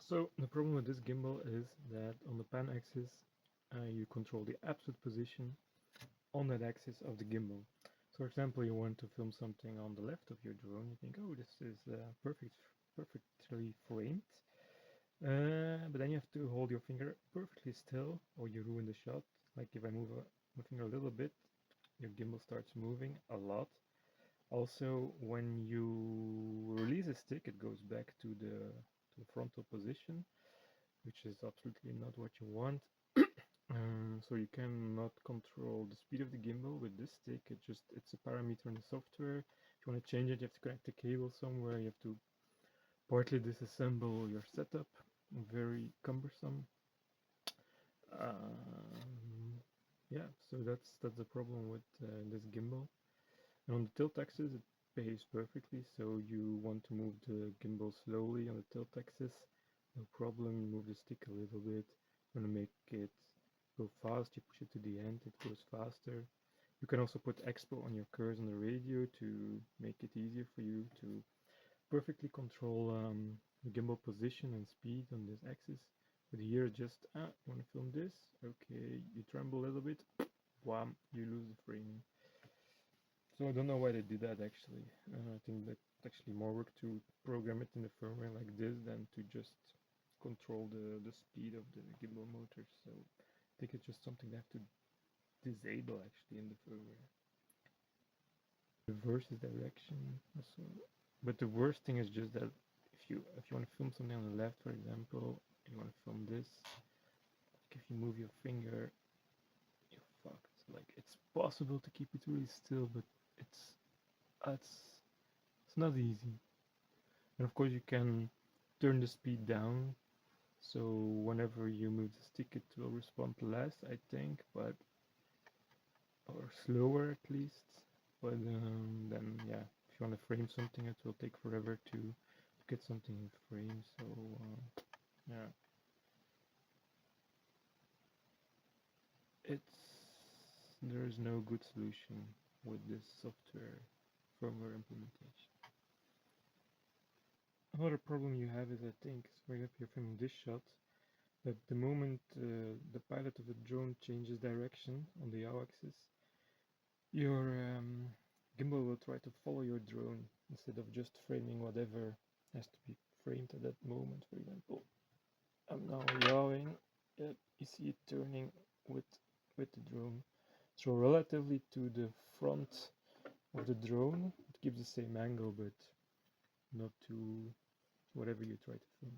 So the problem with this gimbal is that on the pan axis you control the absolute position on that axis of the gimbal. So for example, you want to film something on the left of your drone, you think, oh, this is perfectly framed, but then you have to hold your finger perfectly still or you ruin the shot. Like if I move my finger a little bit, your gimbal starts moving a lot. Also, when you release a stick, it goes back to the frontal position, which is absolutely not what you want. So you cannot control the speed of the gimbal with this stick. It's a parameter in the software. If you want to change it, you have to connect the cable somewhere. You have to partly disassemble your setup. Very cumbersome. Yeah, so that's the problem with this gimbal. And on the tilt axis, it behaves perfectly. So you want to move the gimbal slowly on the tilt axis, no problem. You move the stick a little bit. You want to make it go fast, you push it to the end, it goes faster. You can also put expo on your curves on the radio to make it easier for you to perfectly control the gimbal position and speed on this axis. But here just, want to film this, okay, you tremble a little bit, wham, you lose the framing. So I don't know why they did that actually. I think that's actually more work to program it in the firmware like this than to just control the speed of the gimbal motor. So I think it's just something they have to disable actually in the firmware. Reverse is direction also. But the worst thing is just that if you want to film something on the left, for example, you want to film this, like if you move your finger, you're fucked. Like it's possible to keep it really still, but it's not easy. And of course you can turn the speed down, so whenever you move the stick it will respond less, I think, but or slower at least. But then yeah, if you want to frame something, it will take forever to get something in frame. So yeah, there is no good solution with this software firmware implementation. Another problem you have is, I think, for example, you're filming this shot, that the moment the pilot of the drone changes direction on the y-axis, your gimbal will try to follow your drone instead of just framing whatever has to be framed at that moment. For example, I'm now yawing, you see it turning with the drone. So relatively to the front of the drone, it gives the same angle, but not to whatever you try to film.